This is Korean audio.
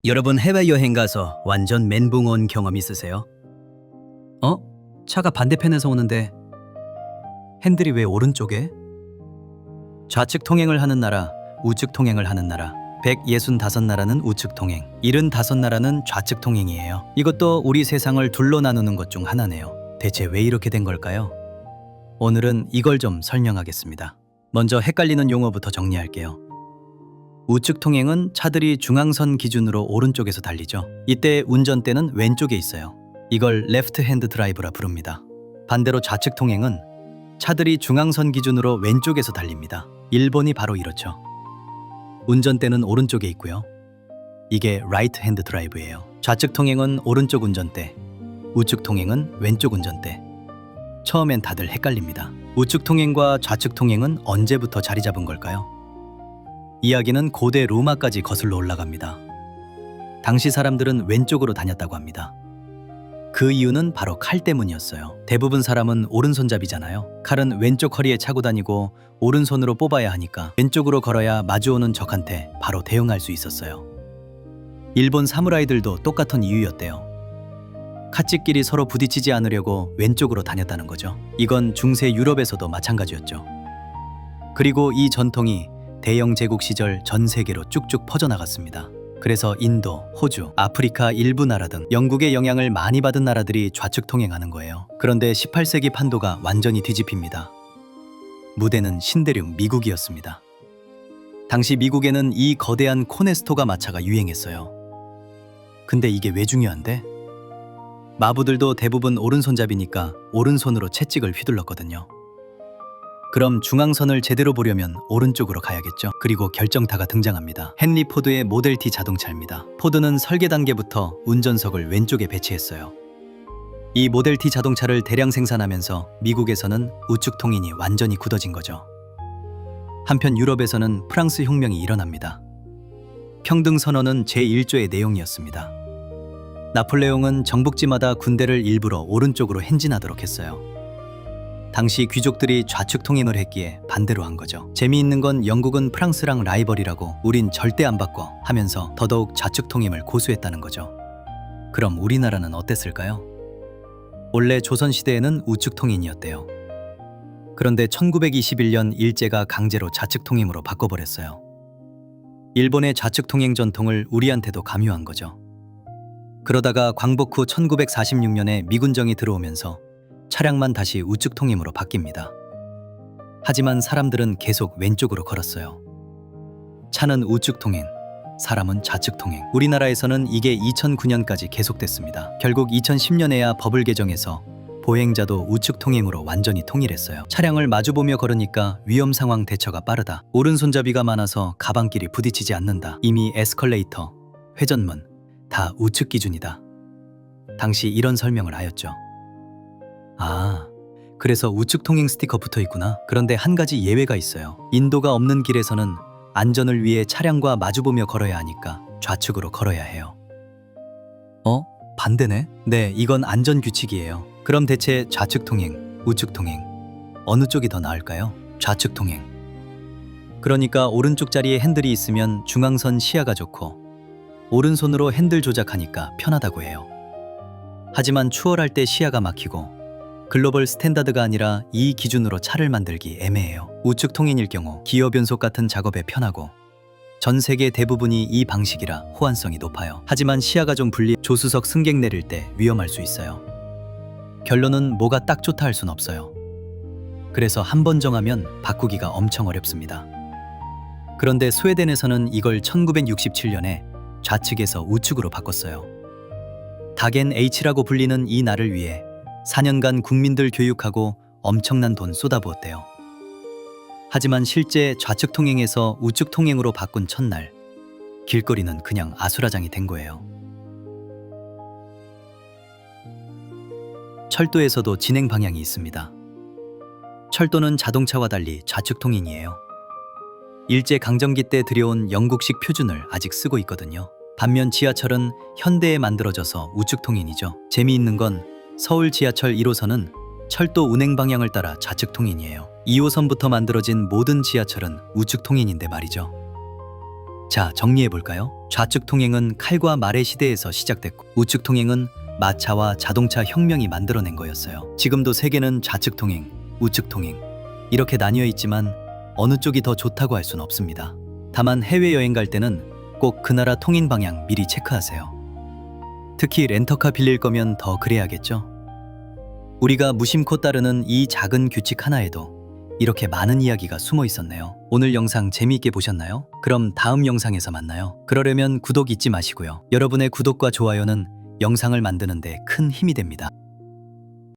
여러분 해외여행 가서 완전 멘붕 온 경험 있으세요? 차가 반대편에서 오는데 핸들이 왜 오른쪽에? 좌측 통행을 하는 나라, 우측 통행을 하는 나라, 165나라는 우측 통행, 75나라는 좌측 통행이에요. 이것도 우리 세상을 둘로 나누는 것 중 하나네요. 대체 왜 이렇게 된 걸까요? 오늘은 이걸 좀 설명하겠습니다. 먼저 헷갈리는 용어부터 정리할게요. 우측 통행은 차들이 중앙선 기준으로 오른쪽에서 달리죠. 이때 운전대는 왼쪽에 있어요. 이걸 레프트 핸드 드라이브라 부릅니다. 반대로 좌측 통행은 차들이 중앙선 기준으로 왼쪽에서 달립니다. 일본이 바로 이렇죠. 운전대는 오른쪽에 있고요. 이게 라이트 핸드 드라이브예요. 좌측 통행은 오른쪽 운전대, 우측 통행은 왼쪽 운전대. 처음엔 다들 헷갈립니다. 우측 통행과 좌측 통행은 언제부터 자리 잡은 걸까요? 이야기는 고대 로마까지 거슬러 올라갑니다. 당시 사람들은 왼쪽으로 다녔다고 합니다. 그 이유는 바로 칼 때문이었어요. 대부분 사람은 오른손잡이잖아요. 칼은 왼쪽 허리에 차고 다니고 오른손으로 뽑아야 하니까 왼쪽으로 걸어야 마주오는 적한테 바로 대응할 수 있었어요. 일본 사무라이들도 똑같은 이유였대요. 칼집끼리 서로 부딪히지 않으려고 왼쪽으로 다녔다는 거죠. 이건 중세 유럽에서도 마찬가지였죠. 그리고 이 전통이 대영 제국 시절 전 세계로 쭉쭉 퍼져나갔습니다. 그래서 인도, 호주, 아프리카 일부 나라 등 영국의 영향을 많이 받은 나라들이 좌측 통행하는 거예요. 그런데 18세기 판도가 완전히 뒤집힙니다. 무대는 신대륙 미국이었습니다. 당시 미국에는 이 거대한 코네스토가 마차가 유행했어요. 근데 이게 왜 중요한데? 마부들도 대부분 오른손잡이니까 오른손으로 채찍을 휘둘렀거든요. 그럼 중앙선을 제대로 보려면 오른쪽으로 가야겠죠. 그리고 결정타가 등장합니다. 헨리 포드의 모델 T 자동차입니다. 포드는 설계 단계부터 운전석을 왼쪽에 배치했어요. 이 모델 T 자동차를 대량 생산하면서 미국에서는 우측 통행이 완전히 굳어진 거죠. 한편 유럽에서는 프랑스 혁명이 일어납니다. 평등 선언은 제1조의 내용이었습니다. 나폴레옹은 정복지마다 군대를 일부러 오른쪽으로 행진하도록 했어요. 당시 귀족들이 좌측 통행을 했기에 반대로 한 거죠. 재미있는 건 영국은 프랑스랑 라이벌이라고 우린 절대 안 바꿔 하면서 더더욱 좌측 통행을 고수했다는 거죠. 그럼 우리나라는 어땠을까요? 원래 조선시대에는 우측 통행이었대요. 그런데 1921년 일제가 강제로 좌측 통행으로 바꿔버렸어요. 일본의 좌측 통행 전통을 우리한테도 강요한 거죠. 그러다가 광복 후 1946년에 미군정이 들어오면서 차량만 다시 우측 통행으로 바뀝니다. 하지만 사람들은 계속 왼쪽으로 걸었어요. 차는 우측 통행, 사람은 좌측 통행. 우리나라에서는 이게 2009년까지 계속됐습니다. 결국 2010년에야 법을 개정해서 보행자도 우측 통행으로 완전히 통일했어요. 차량을 마주보며 걸으니까 위험 상황 대처가 빠르다. 오른손잡이가 많아서 가방끼리 부딪히지 않는다. 이미 에스컬레이터, 회전문 다 우측 기준이다. 당시 이런 설명을 하였죠. 그래서 우측 통행 스티커 붙어 있구나. 그런데 한 가지 예외가 있어요. 인도가 없는 길에서는 안전을 위해 차량과 마주보며 걸어야 하니까 좌측으로 걸어야 해요. 반대네? 네, 이건 안전 규칙이에요. 그럼 대체 좌측 통행, 우측 통행 어느 쪽이 더 나을까요? 좌측 통행. 그러니까 오른쪽 자리에 핸들이 있으면 중앙선 시야가 좋고 오른손으로 핸들 조작하니까 편하다고 해요. 하지만 추월할 때 시야가 막히고 글로벌 스탠다드가 아니라 이 기준으로 차를 만들기 애매해요. 우측 통행일 경우 기어 변속 같은 작업에 편하고 전 세계 대부분이 이 방식이라 호환성이 높아요. 하지만 시야가 좀 조수석 승객 내릴 때 위험할 수 있어요. 결론은 뭐가 딱 좋다 할 순 없어요. 그래서 한 번 정하면 바꾸기가 엄청 어렵습니다. 그런데 스웨덴에서는 이걸 1967년에 좌측에서 우측으로 바꿨어요. 다겐 H라고 불리는 이 날을 위해 4년간 국민들 교육하고 엄청난 돈 쏟아부었대요. 하지만 실제 좌측 통행에서 우측 통행으로 바꾼 첫날, 길거리는 그냥 아수라장이 된 거예요. 철도에서도 진행 방향이 있습니다. 철도는 자동차와 달리 좌측 통행이에요. 일제 강점기 때 들여온 영국식 표준을 아직 쓰고 있거든요. 반면 지하철은 현대에 만들어져서 우측 통행이죠. 재미있는 건 서울 지하철 1호선은 철도 운행 방향을 따라 좌측 통행이에요. 2호선부터 만들어진 모든 지하철은 우측 통행인데 말이죠. 자, 정리해 볼까요? 좌측 통행은 칼과 말의 시대에서 시작됐고 우측 통행은 마차와 자동차 혁명이 만들어낸 거였어요. 지금도 세계는 좌측 통행, 우측 통행 이렇게 나뉘어 있지만 어느 쪽이 더 좋다고 할 수는 없습니다. 다만 해외여행 갈 때는 꼭 그 나라 통행 방향 미리 체크하세요. 특히 렌터카 빌릴 거면 더 그래야겠죠? 우리가 무심코 따르는 이 작은 규칙 하나에도 이렇게 많은 이야기가 숨어 있었네요. 오늘 영상 재미있게 보셨나요? 그럼 다음 영상에서 만나요. 그러려면 구독 잊지 마시고요. 여러분의 구독과 좋아요는 영상을 만드는 데 큰 힘이 됩니다.